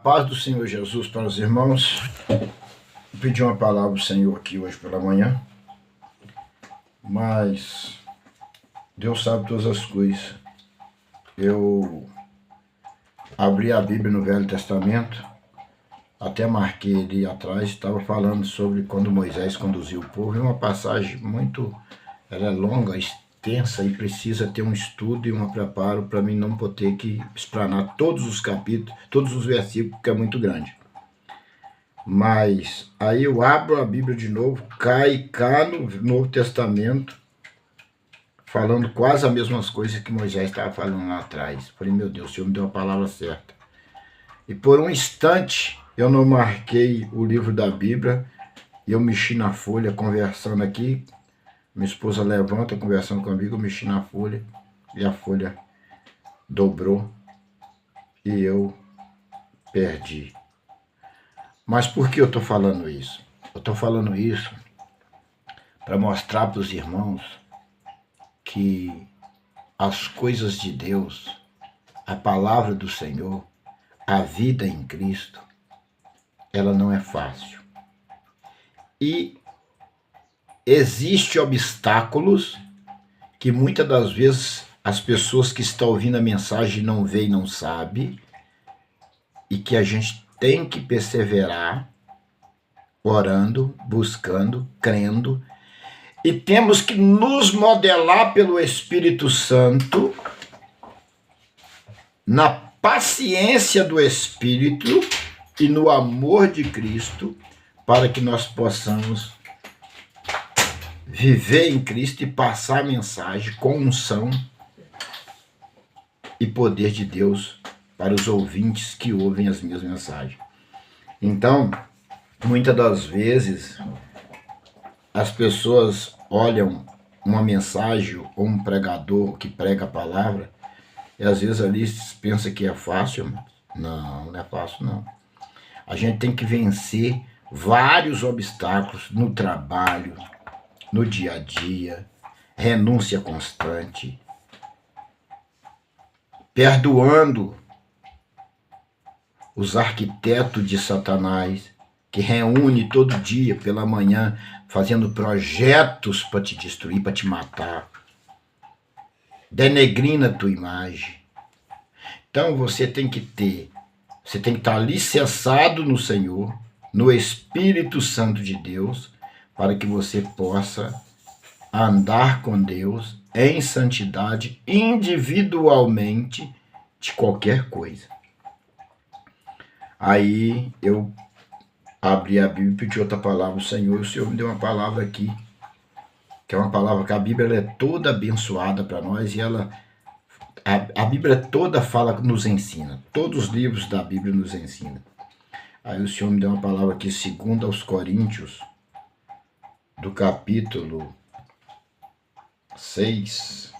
paz do Senhor Jesus para os irmãos. Eu pedi uma palavra do Senhor aqui hoje pela manhã, mas Deus sabe todas as coisas. Eu abri a Bíblia no Velho Testamento, até marquei ali atrás, estava falando sobre quando Moisés conduziu o povo. É uma passagem ela é longa, extensa e precisa ter um estudo e um preparo para mim não ter que explanar todos os capítulos, todos os versículos, porque é muito grande. Mas aí eu abro a Bíblia de novo, cai cá no Novo Testamento, falando quase as mesmas coisas que Moisés estava falando lá atrás. Falei, meu Deus, o Senhor me deu a palavra certa. E por um instante eu não marquei o livro da Bíblia, e eu mexi na folha, conversando aqui. Minha esposa levanta, conversando comigo, eu mexi na folha, e a folha dobrou, e eu perdi. Mas por que eu estou falando isso? Eu estou falando isso para mostrar para os irmãos que as coisas de Deus, a palavra do Senhor, a vida em Cristo, ela não é fácil. E existem obstáculos que muitas das vezes as pessoas que estão ouvindo a mensagem não veem e não sabem, e que a gente tem que perseverar, orando, buscando, crendo, e temos que nos modelar pelo Espírito Santo, na paciência do Espírito e no amor de Cristo, para que nós possamos viver em Cristo e passar a mensagem com unção e poder de Deus para os ouvintes que ouvem as minhas mensagens. Então, muitas das vezes, as pessoas olham uma mensagem ou um pregador que prega a palavra e às vezes ali pensa que é fácil. Não é fácil não. A gente tem que vencer vários obstáculos no trabalho, no dia a dia, renúncia constante, perdoando os arquitetos de Satanás, que reúne todo dia pela manhã, fazendo projetos para te destruir, para te matar, denegrindo a tua imagem. Então você tem que estar alicerçado no Senhor, no Espírito Santo de Deus, para que você possa andar com Deus em santidade individualmente de qualquer coisa. Aí eu abri a Bíblia e pedi outra palavra ao Senhor, e o Senhor me deu uma palavra aqui, que é uma palavra que a Bíblia ela é toda abençoada para nós, e a Bíblia toda nos ensina, todos os livros da Bíblia nos ensinam. Aí o Senhor me deu uma palavra aqui, 2 aos Coríntios, do capítulo 6,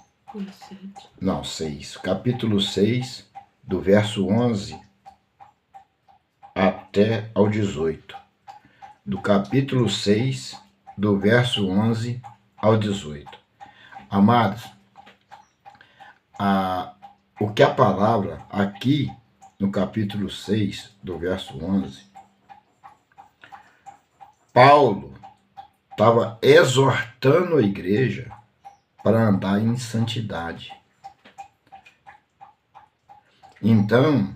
capítulo 6, do verso 11 até ao 18. Do capítulo 6, do verso 11 ao 18. Amados, o que a palavra aqui no capítulo 6, do verso 11, Paulo estava exortando a igreja para andar em santidade. Então,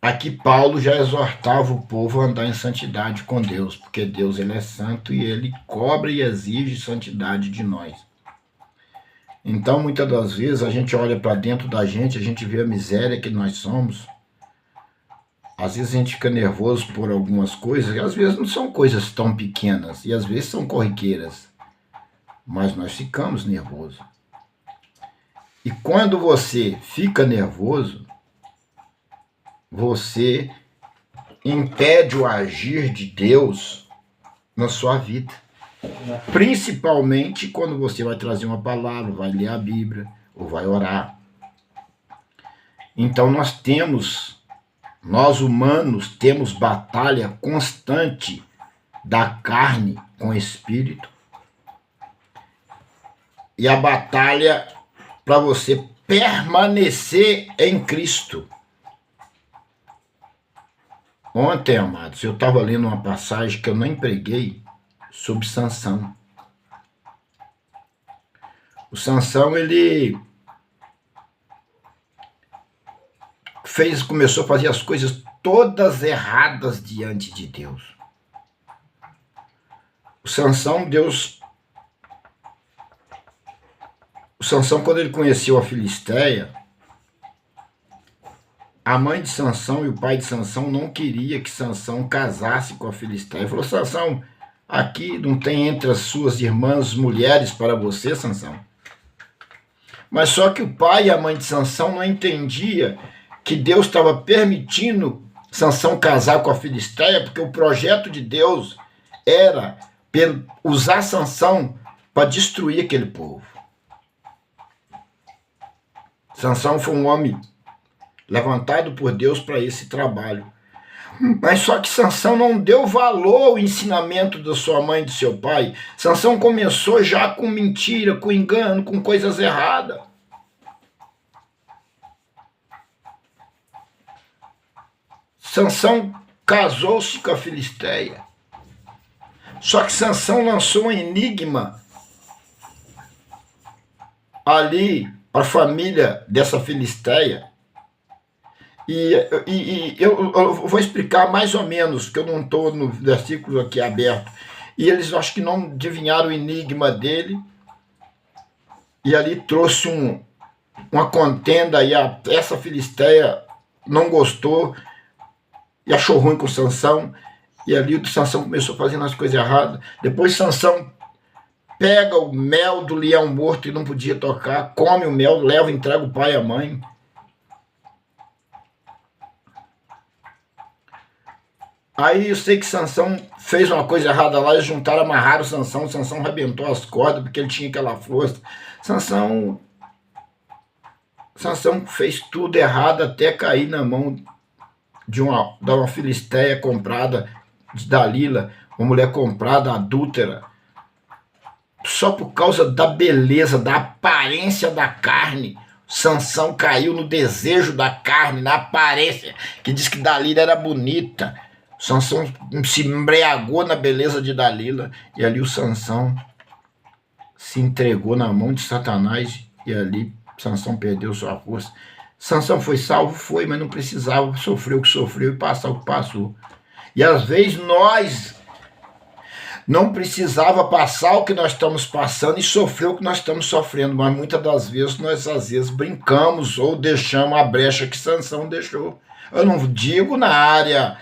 aqui Paulo já exortava o povo a andar em santidade com Deus, porque Deus ele é santo e ele cobra e exige santidade de nós. Então, muitas das vezes, a gente olha para dentro da gente, a gente vê a miséria que nós somos. Às vezes a gente fica nervoso por algumas coisas, e às vezes não são coisas tão pequenas, e às vezes são corriqueiras, mas nós ficamos nervosos. E quando você fica nervoso, você impede o agir de Deus na sua vida. Principalmente quando você vai trazer uma palavra, vai ler a Bíblia ou vai orar. Então nós humanos temos batalha constante da carne com o espírito. E a batalha para você permanecer em Cristo. Ontem, amados, eu estava lendo uma passagem que eu nem preguei sobre Sansão. O Sansão, ele começou a fazer as coisas todas erradas diante de Deus. O Sansão, quando ele conheceu a Filisteia, a mãe de Sansão e o pai de Sansão não queria que Sansão casasse com a Filisteia. Ele falou: Sansão, aqui não tem entre as suas irmãs mulheres para você, Sansão. Mas só que o pai e a mãe de Sansão não entendiam que Deus estava permitindo Sansão casar com a Filisteia, porque o projeto de Deus era usar Sansão para destruir aquele povo. Sansão foi um homem levantado por Deus para esse trabalho. Mas só que Sansão não deu valor ao ensinamento da sua mãe e do seu pai. Sansão começou já com mentira, com engano, com coisas erradas. Sansão casou-se com a Filisteia. Só que Sansão lançou um enigma ali para a família dessa Filisteia. E eu vou explicar mais ou menos, que eu não estou no versículo aqui aberto. E eles acho que não adivinharam o enigma dele. E ali trouxe uma contenda, e essa Filisteia não gostou e achou ruim com Sansão. E ali o Sansão começou fazendo as coisas erradas. Depois Sansão pega o mel do leão morto e não podia tocar, come o mel, leva, entrega o pai e a mãe. Aí eu sei que Sansão fez uma coisa errada lá, eles juntaram, amarraram o Sansão arrebentou as cordas porque ele tinha aquela força. Sansão fez tudo errado até cair na mão de uma filisteia comprada, de Dalila, uma mulher comprada, adúltera, só por causa da beleza, da aparência da carne. Sansão caiu no desejo da carne, na aparência, que diz que Dalila era bonita. Sansão se embriagou na beleza de Dalila, e ali o Sansão se entregou na mão de Satanás, e ali Sansão perdeu sua força. Sansão foi salvo? Foi, mas não precisava sofrer o que sofreu e passar o que passou. E às vezes nós não precisava passar o que nós estamos passando e sofrer o que nós estamos sofrendo, mas muitas das vezes nós brincamos ou deixamos a brecha que Sansão deixou. Eu não digo na área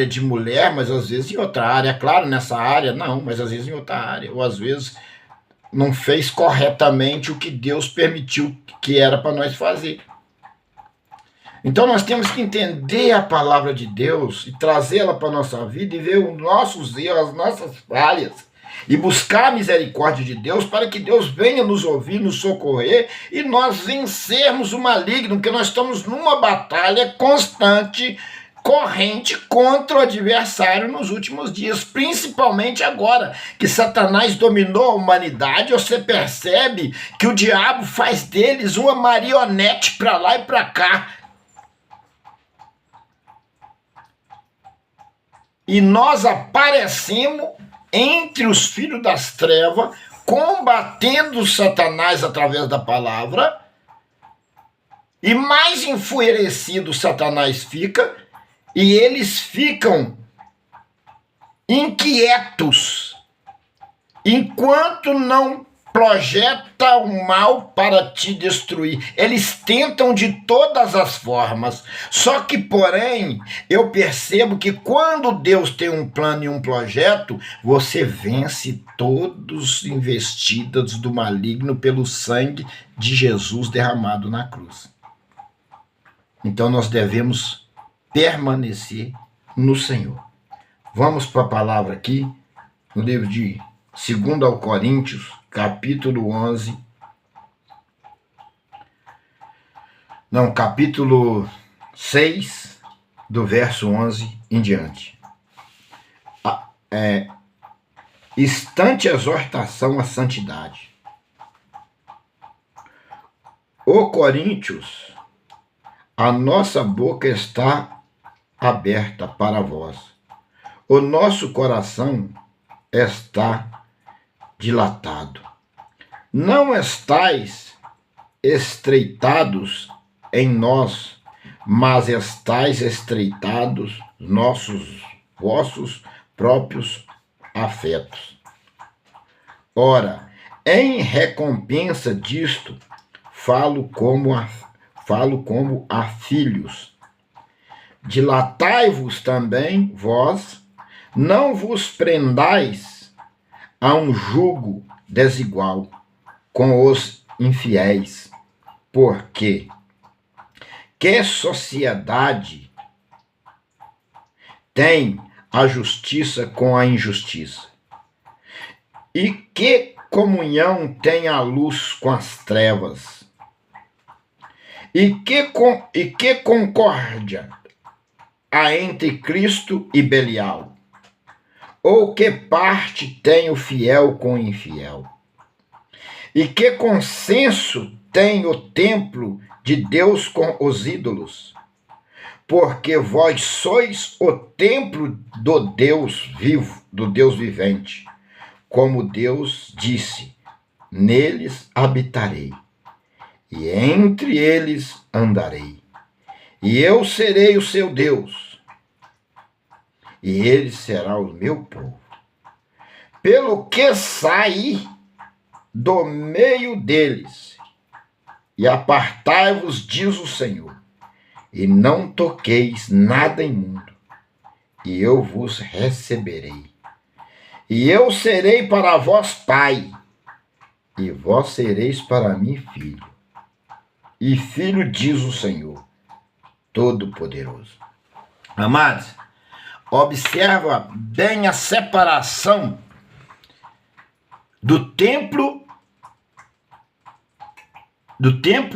de mulher, mas às vezes em outra área. Claro, nessa área não, mas às vezes em outra área. Ou às vezes não fez corretamente o que Deus permitiu que era para nós fazer. Então nós temos que entender a palavra de Deus e trazê-la para a nossa vida e ver os nossos erros, as nossas falhas, e buscar a misericórdia de Deus para que Deus venha nos ouvir, nos socorrer e nós vencermos o maligno, porque nós estamos numa batalha constante, corrente contra o adversário nos últimos dias, principalmente agora que Satanás dominou a humanidade. Você percebe que o diabo faz deles uma marionete para lá e para cá. E nós aparecemos entre os filhos das trevas, combatendo Satanás através da palavra, e mais enfurecido Satanás fica, e eles ficam inquietos, enquanto não projeta o mal para te destruir. Eles tentam de todas as formas. Só que, porém, eu percebo que quando Deus tem um plano e um projeto, você vence todos investidos do maligno pelo sangue de Jesus derramado na cruz. Então nós devemos permanecer no Senhor. Vamos para a palavra aqui, no livro de 2 aos Coríntios, capítulo 11. Não, capítulo 6, do verso 11 em diante. Instante exortação à santidade. Ô Coríntios, a nossa boca está aberta para vós. O nosso coração está dilatado. Não estais estreitados em nós, mas estais estreitados vossos próprios afetos. Ora, em recompensa disto, falo como a filhos. Dilatai-vos também vós, não vos prendais a um jugo desigual com os infiéis, porque que sociedade tem a justiça com a injustiça? E que comunhão tem a luz com as trevas? E que concórdia há entre Cristo e Belial? Ou que parte tem o fiel com o infiel? E que consenso tem o templo de Deus com os ídolos? Porque vós sois o templo do Deus vivo, do Deus vivente. Como Deus disse, neles habitarei, e entre eles andarei. E eu serei o seu Deus, e ele será o meu povo. Pelo que saí do meio deles, e apartai-vos, diz o Senhor, e não toqueis nada imundo, e eu vos receberei. E eu serei para vós pai, e vós sereis para mim filho. E filho, diz o Senhor Todo-Poderoso. Amados, observa bem a separação do templo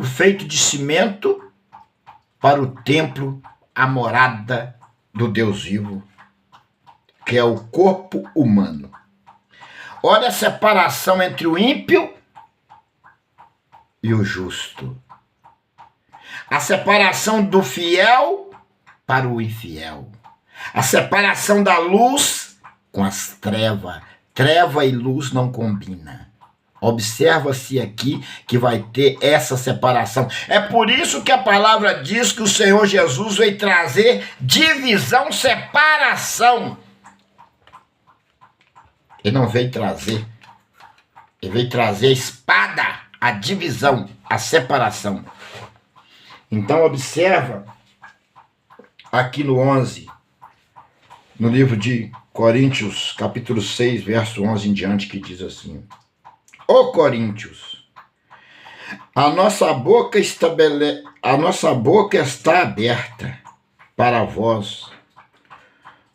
feito de cimento para o templo, a morada do Deus vivo, que é o corpo humano. Olha a separação entre o ímpio e o justo. A separação do fiel para o infiel. A separação da luz com as trevas. Treva e luz não combinam. Observa-se aqui que vai ter essa separação. É por isso que a palavra diz que o Senhor Jesus veio trazer divisão, separação. Ele não veio trazer. Ele veio trazer a espada, a divisão, a separação. Então observa aqui no 11, no livro de Coríntios, capítulo 6, verso 11 em diante, que diz assim: Ó Coríntios, a nossa boca está aberta para vós,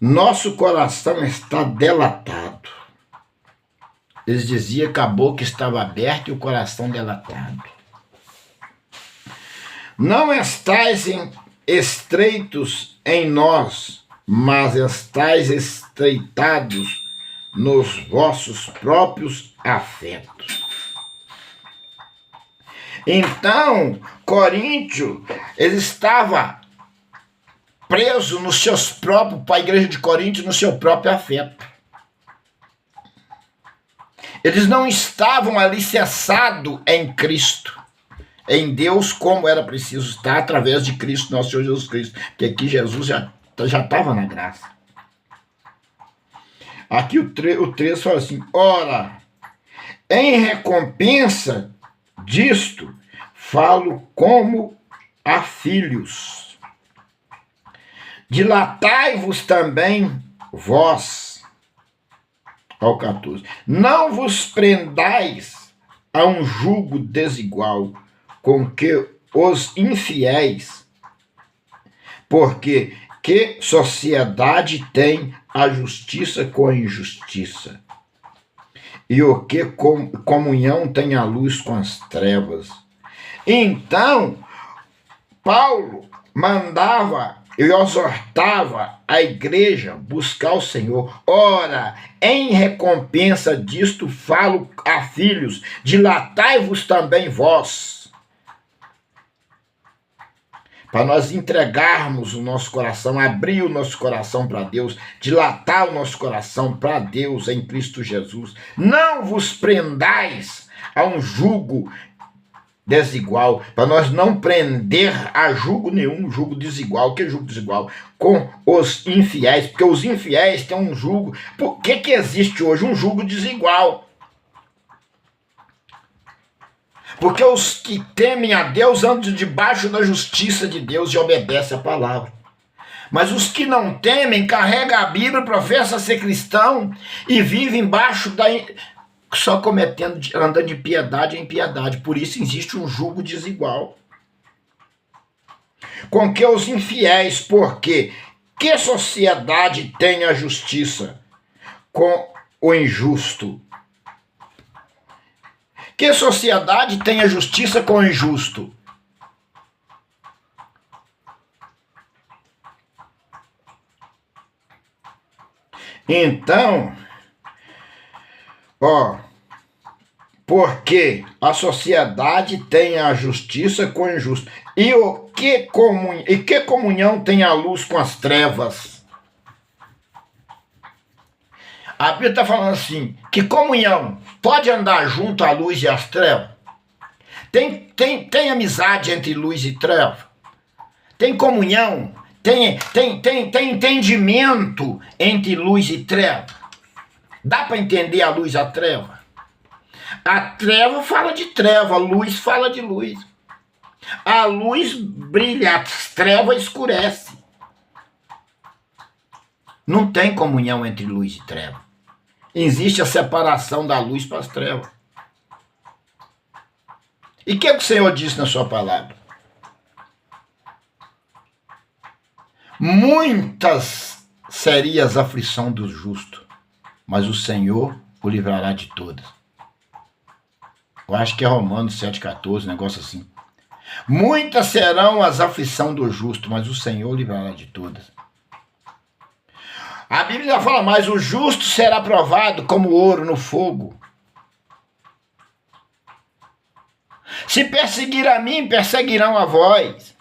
nosso coração está delatado. Eles diziam que a boca estava aberta e o coração delatado. Não estais estreitos em nós, mas estais estreitados nos vossos próprios afetos. Então, Coríntio, ele estava preso nos seus próprios, para a igreja de Coríntio, no seu próprio afeto. Eles não estavam alicerçados em Cristo, em Deus, como era preciso estar através de Cristo, nosso Senhor Jesus Cristo, porque aqui Jesus já estava na graça. Aqui o 3 fala assim: ora, em recompensa disto, falo como a filhos. Dilatai-vos também vós. Ao 14. Não vos prendais a um jugo desigual com que os infiéis, porque que sociedade tem a justiça com a injustiça? E o que comunhão tem a luz com as trevas? Então, Paulo mandava e exortava a igreja buscar o Senhor. Ora, em recompensa disto falo a filhos, dilatai-vos também vós. para nós entregarmos o nosso coração, abrir o nosso coração para Deus, dilatar o nosso coração para Deus em Cristo Jesus. Não vos prendais a um jugo desigual, para nós não prender a jugo nenhum, jugo desigual. Que jugo desigual? Com os infiéis, porque os infiéis têm um jugo. Por que existe hoje um jugo desigual? Porque os que temem a Deus andam debaixo da justiça de Deus e obedecem a palavra. Mas os que não temem, carregam a Bíblia, professam ser cristão e vivem embaixo da... só cometendo, andando de piedade em piedade. Por isso existe um jugo desigual. Com que os infiéis, porque que sociedade tem a justiça com o injusto? Que sociedade tem a justiça com o injusto? Então, porque a sociedade tem a justiça com o injusto. E que comunhão tem a luz com as trevas? A Bíblia está falando assim, que comunhão pode andar junto à luz e às trevas? Tem amizade entre luz e treva? Tem comunhão? Tem entendimento entre luz e treva? Dá para entender a luz e a treva? A treva fala de treva, a luz fala de luz. A luz brilha, a treva escurece. Não tem comunhão entre luz e treva. Existe a separação da luz para as trevas. E o que o Senhor disse na sua palavra? Muitas seriam as aflições do justo, mas o Senhor o livrará de todas. Eu acho que é Romanos 7,14, negócio assim. Muitas serão as aflições do justo, mas o Senhor o livrará de todas. A Bíblia fala mais, o justo será provado como ouro no fogo. Se perseguir a mim, perseguirão a vós.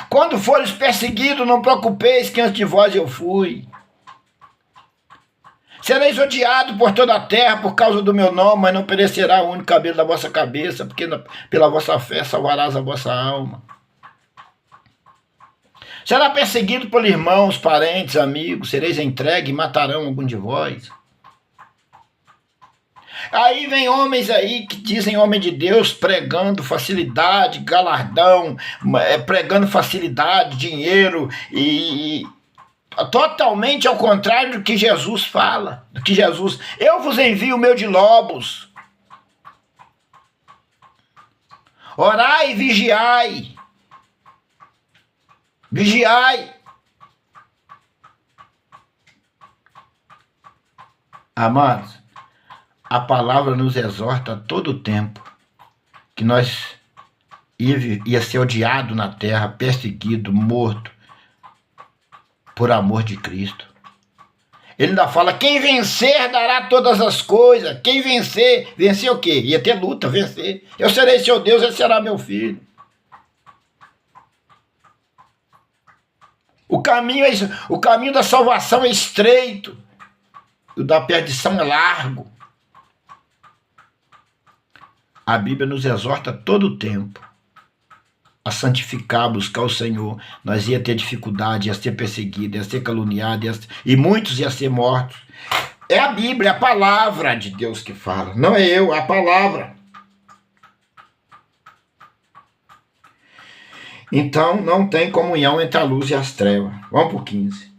Quando fores perseguidos, não preocupeis que antes de vós eu fui. Sereis odiados por toda a terra por causa do meu nome, mas não perecerá o único cabelo da vossa cabeça, porque pela vossa fé salvarás a vossa alma. Será perseguido por irmãos, parentes, amigos, sereis entregue e matarão algum de vós. Aí vem homens aí que dizem homem de Deus, pregando facilidade, galardão, pregando facilidade, dinheiro, e totalmente ao contrário do que Jesus fala, do que Jesus, eu vos envio o meu de lobos. Orai e vigiai. Vigiai. Amados, a palavra nos exorta a todo tempo que nós ia ser odiado na terra, perseguido, morto, por amor de Cristo. Ele ainda fala, quem vencer dará todas as coisas. Quem vencer, vencer o quê? Ia ter luta, vencer. Eu serei seu Deus, ele será meu filho. O caminho da salvação é estreito, o da perdição é largo. A Bíblia nos exorta todo o tempo a santificar, buscar o Senhor. Nós ia ter dificuldade, ia ser perseguido, ia ser caluniado, e muitos iam ser mortos. É a Bíblia, a palavra de Deus que fala, não é eu, a palavra. Então não tem comunhão entre a luz e as trevas. Vamos para o 15.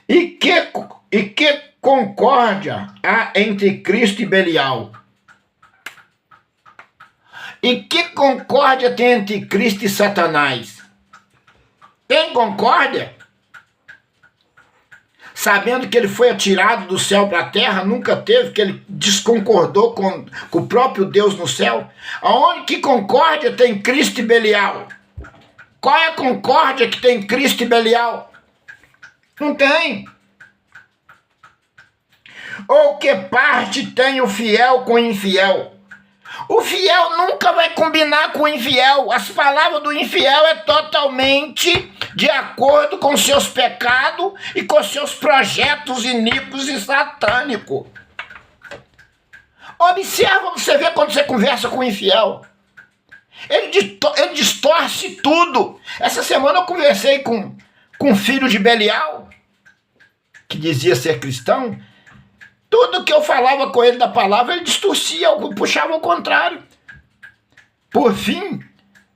E que concórdia há entre Cristo e Belial? E que concórdia tem entre Cristo e Satanás? Tem concórdia? Sabendo que ele foi atirado do céu para a terra, nunca teve, que ele desconcordou com o próprio Deus no céu. Aonde que concórdia tem Cristo e Belial? Qual é a concórdia que tem Cristo e Belial? Não tem. Ou que parte tem o fiel com o infiel? O fiel nunca vai combinar com o infiel. As palavras do infiel é totalmente de acordo com seus pecados e com seus projetos iníquos e satânicos. Observa, você vê quando você conversa com o infiel. Ele distorce tudo. Essa semana eu conversei com um filho de Belial, que dizia ser cristão. Tudo que eu falava com ele da palavra, ele distorcia, puxava ao contrário. Por fim,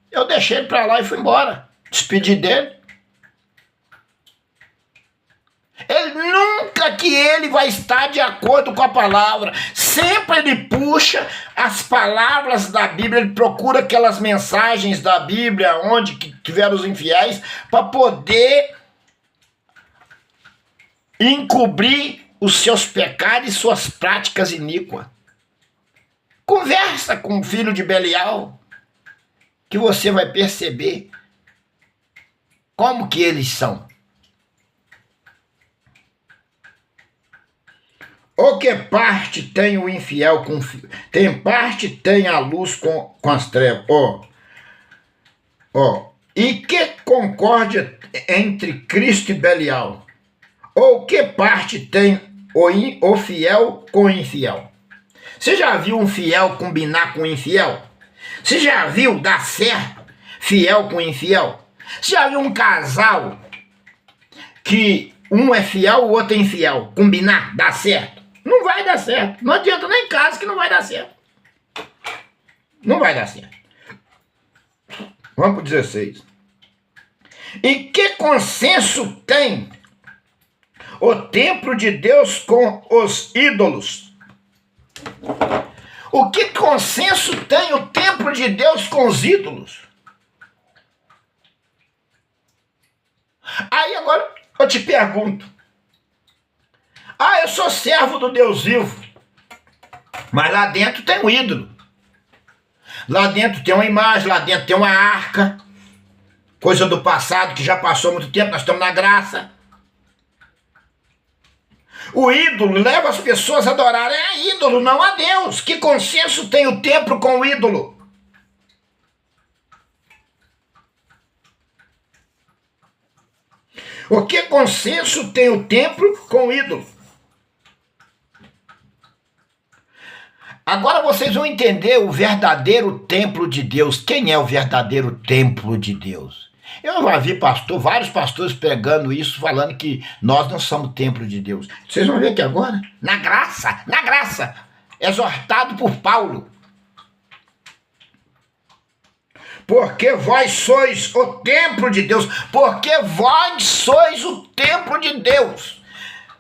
eu deixei ele para lá e fui embora. Despedi dele. Nunca que ele vai estar de acordo com a palavra. Sempre ele puxa as palavras da Bíblia, ele procura aquelas mensagens da Bíblia onde que tiveram os infiéis para poder encobrir os seus pecados e suas práticas iníquas. Conversa com o filho de Belial, que você vai perceber como que eles são. O que parte tem o infiel com tem parte tem a luz com as trevas. E que concórdia entre Cristo e Belial? Ou que parte tem o fiel com o infiel? Você já viu um fiel combinar com um infiel? Você já viu dar certo fiel com infiel? Você já viu um casal que um é fiel, o outro é infiel, combinar, dar certo? Não vai dar certo. Não adianta nem caso que não vai dar certo. Não vai dar certo. Vamos para o 16. E que consenso tem o templo de Deus com os ídolos? O que consenso tem o templo de Deus com os ídolos? Aí agora eu te pergunto. Eu sou servo do Deus vivo. Mas lá dentro tem um ídolo. Lá dentro tem uma imagem, lá dentro tem uma arca. Coisa do passado que já passou muito tempo, nós estamos na graça. O ídolo leva as pessoas a adorarem a ídolo, não a Deus. Que consenso tem o templo com o ídolo? O que consenso tem o templo com o ídolo? Agora vocês vão entender o verdadeiro templo de Deus. Quem é o verdadeiro templo de Deus? Eu já vi vários pastores pregando isso, falando que nós não somos templo de Deus. Vocês vão ver aqui agora. Na graça, exortado por Paulo. Porque vós sois o templo de Deus. Porque vós sois o templo de Deus.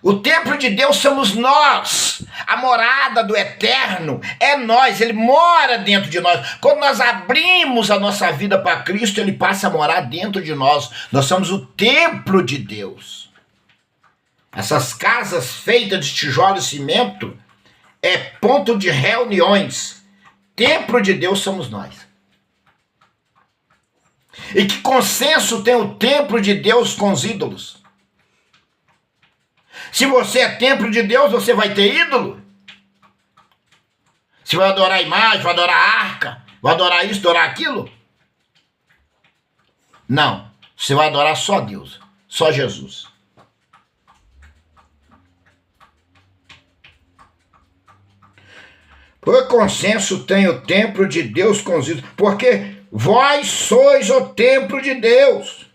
O templo de Deus somos nós. A morada do Eterno é nós. Ele mora dentro de nós. Quando nós abrimos a nossa vida para Cristo, Ele passa a morar dentro de nós. Nós somos o templo de Deus. Essas casas feitas de tijolo e cimento é ponto de reuniões. Templo de Deus somos nós. E que consenso tem o templo de Deus com os ídolos? Se você é templo de Deus, você vai ter ídolo? Você vai adorar a imagem, vai adorar a arca, vai adorar isso, adorar aquilo? Não, você vai adorar só Deus, só Jesus. Por consenso tem o templo de Deus com os ídolos, porque vós sois o templo de Deus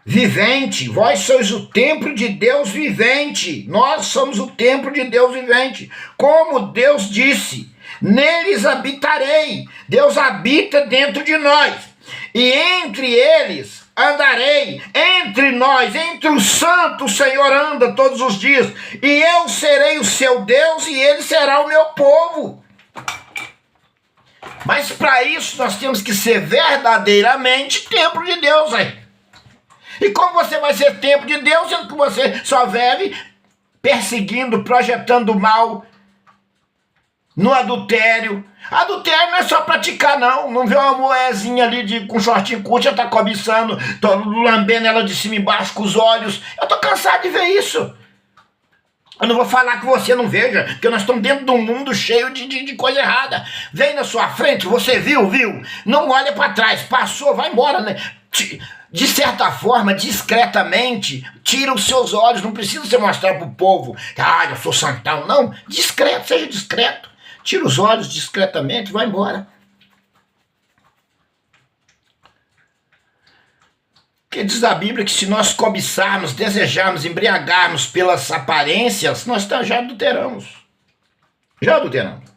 vivente, vós sois o templo de Deus vivente, nós somos o templo de Deus vivente, como Deus disse, neles habitarei, Deus habita dentro de nós, e entre eles andarei, entre nós, entre os santos o Senhor anda todos os dias, e eu serei o seu Deus e ele será o meu povo. Mas para isso nós temos que ser verdadeiramente templo de Deus, aí. E como você vai ser templo de Deus, sendo que você só vive perseguindo, projetando mal, no adultério. Adultério não é só praticar, não. Não vê uma moezinha ali com shortinho curto, já tá cobiçando, tô lambendo ela de cima e embaixo com os olhos. Eu tô cansado de ver isso. Eu não vou falar que você não veja, porque nós estamos dentro de um mundo cheio de coisa errada. Vem na sua frente, você viu? Não olha para trás, passou, vai embora, né? De certa forma, discretamente, tira os seus olhos, não precisa você mostrar para o povo, eu sou santão, não, discreto, seja discreto, tira os olhos discretamente, vai embora. Porque diz a Bíblia que se nós cobiçarmos, desejarmos, embriagarmos pelas aparências, nós já adulteramos. Já adulteramos.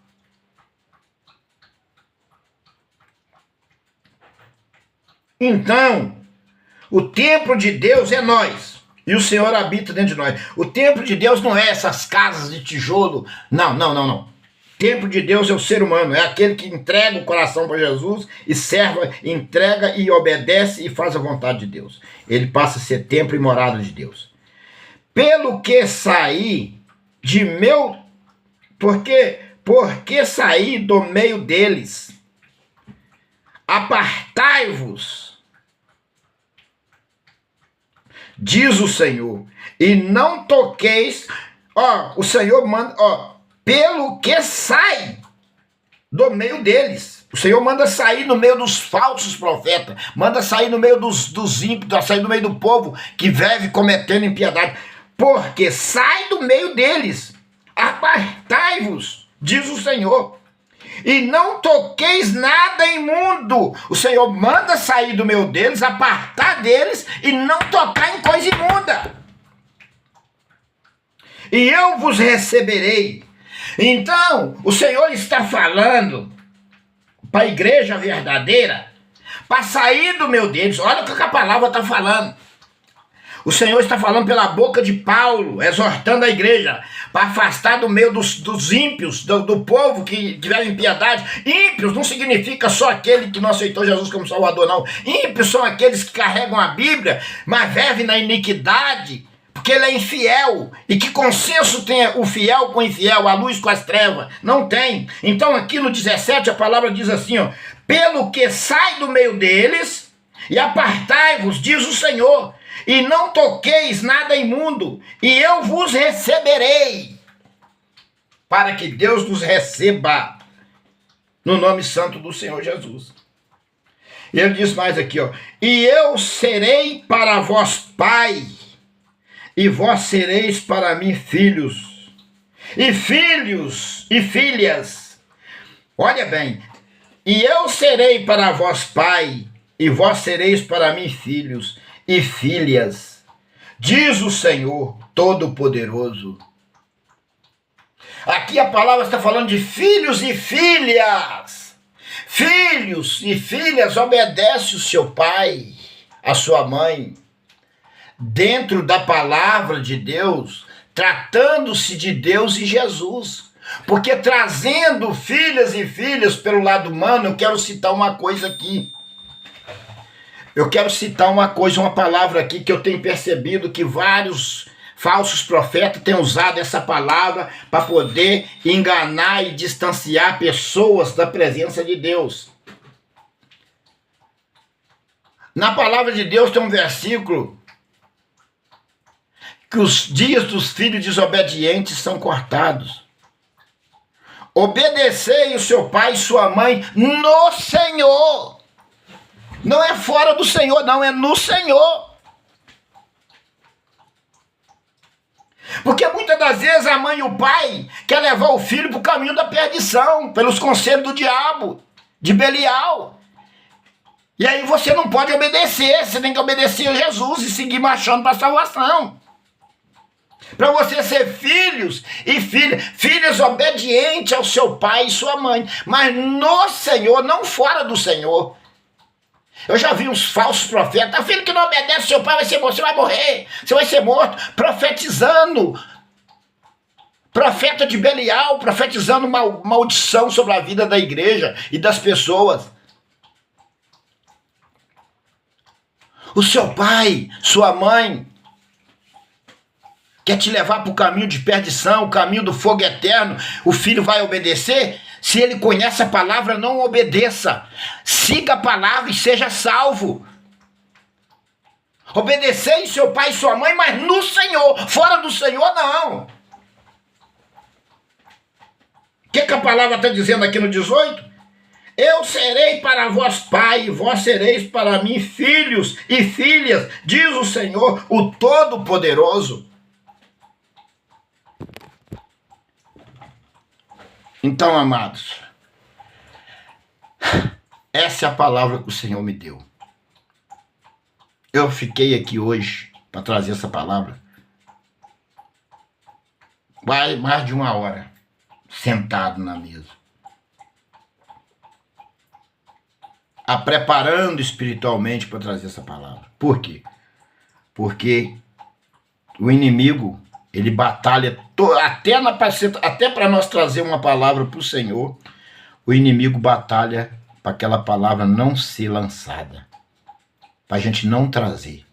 Então, o templo de Deus é nós. E o Senhor habita dentro de nós. O templo de Deus não é essas casas de tijolo. Não. O templo de Deus é o ser humano. É aquele que entrega o coração para Jesus e serve, entrega e obedece e faz a vontade de Deus. Ele passa a ser templo e morada de Deus. Pelo que saí de meu... Porque saí do meio deles. Apartai-vos, diz o Senhor, e não toqueis, o Senhor manda, pelo que sai do meio deles. O Senhor manda sair no meio dos falsos profetas, manda sair no meio dos ímpios, sair no meio do povo que vive cometendo impiedade, porque sai do meio deles. Apartai-vos, diz o Senhor, e não toqueis nada imundo. O Senhor manda sair do meio deles, apartar deles e não tocar em coisa imunda. E eu vos receberei. Então, o Senhor está falando para a igreja verdadeira, para sair do meio deles. Olha o que a palavra está falando. O Senhor está falando pela boca de Paulo, exortando a igreja para afastar do meio dos ímpios, do povo que tiver impiedade. Ímpios não significa só aquele que não aceitou Jesus como Salvador, não. Ímpios são aqueles que carregam a Bíblia, mas vivem na iniquidade, porque ele é infiel. E que consenso tem o fiel com o infiel, a luz com as trevas? Não tem. Então aqui no 17 a palavra diz assim, pelo que sai do meio deles, e apartai-vos, diz o Senhor, e não toqueis nada imundo, e eu vos receberei, para que Deus nos receba, no nome santo do Senhor Jesus. E ele diz mais aqui, e eu serei para vós pai, e vós sereis para mim filhos e filhas. Olha bem, e eu serei para vós pai, e vós sereis para mim filhos e filhas, diz o Senhor Todo-Poderoso. Aqui a palavra está falando de filhos e filhas. Filhos e filhas, obedece o seu pai, a sua mãe, dentro da palavra de Deus, tratando-se de Deus e Jesus. Porque trazendo filhas e filhas pelo lado humano, eu quero citar uma coisa aqui. Eu quero citar uma coisa, uma palavra aqui que eu tenho percebido que vários falsos profetas têm usado essa palavra para poder enganar e distanciar pessoas da presença de Deus. Na palavra de Deus tem um versículo que os dias dos filhos desobedientes são cortados. Obedecei o seu pai e sua mãe no Senhor. Não é fora do Senhor, não, é no Senhor. Porque muitas das vezes a mãe e o pai quer levar o filho para o caminho da perdição, pelos conselhos do diabo, de Belial. E aí você não pode obedecer, você tem que obedecer a Jesus e seguir marchando para a salvação. Para você ser filhos e filhas obedientes ao seu pai e sua mãe, mas no Senhor, não fora do Senhor. Eu já vi uns falsos profetas, filho que não obedece ao seu pai vai ser morto, você vai morrer, você vai ser morto, profetizando. Profeta de Belial, profetizando uma maldição sobre a vida da igreja e das pessoas. O seu pai, sua mãe, quer te levar para o caminho de perdição, o caminho do fogo eterno, o filho vai obedecer? Se ele conhece a palavra, não obedeça. Siga a palavra e seja salvo. Obedecei seu pai e sua mãe, mas no Senhor. Fora do Senhor, não. que a palavra está dizendo aqui no 18? Eu serei para vós pai, e vós sereis para mim filhos e filhas, diz o Senhor, o Todo-Poderoso. Então, amados, essa é a palavra que o Senhor me deu. Eu fiquei aqui hoje para trazer essa palavra. Vai mais de 1 hora, sentado na mesa. A preparando espiritualmente para trazer essa palavra. Por quê? Porque o inimigo, ele batalha, até para nós trazer uma palavra para o Senhor, o inimigo batalha para aquela palavra não ser lançada, para a gente não trazer.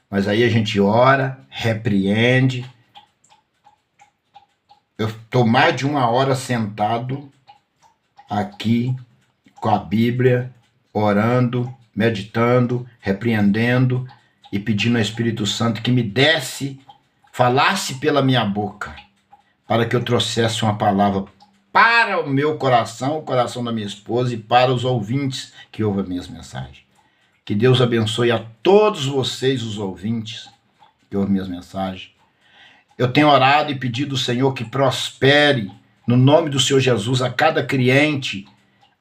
Mas aí a gente ora, repreende. Eu estou mais de 1 hora sentado aqui com a Bíblia, orando, meditando, repreendendo e pedindo ao Espírito Santo que me desse, falasse pela minha boca, para que eu trouxesse uma palavra para o meu coração, o coração da minha esposa e para os ouvintes que ouvem as minhas mensagens. Que Deus abençoe a todos vocês, os ouvintes que ouvem minhas mensagens. Eu tenho orado e pedido ao Senhor que prospere, no nome do Senhor Jesus, a cada cliente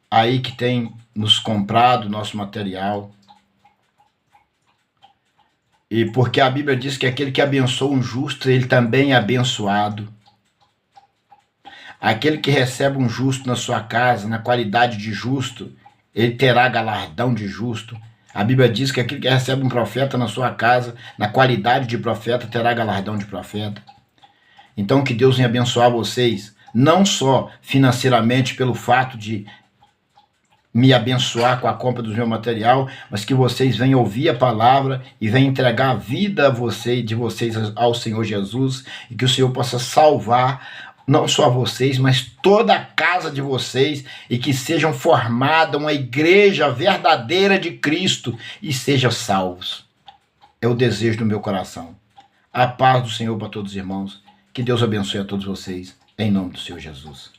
aí que tem nos comprado nosso material. E porque a Bíblia diz que aquele que abençoa um justo, ele também é abençoado. Aquele que recebe um justo na sua casa, na qualidade de justo, ele terá galardão de justo. A Bíblia diz que aquele que recebe um profeta na sua casa, na qualidade de profeta, terá galardão de profeta. Então que Deus venha abençoar vocês, não só financeiramente pelo fato de me abençoar com a compra do meu material, mas que vocês venham ouvir a palavra e venham entregar a vida de vocês ao Senhor Jesus, e que o Senhor possa salvar não só vocês, mas toda a casa de vocês, e que sejam formada uma igreja verdadeira de Cristo e sejam salvos. É o desejo do meu coração. A paz do Senhor para todos os irmãos. Que Deus abençoe a todos vocês, em nome do Senhor Jesus.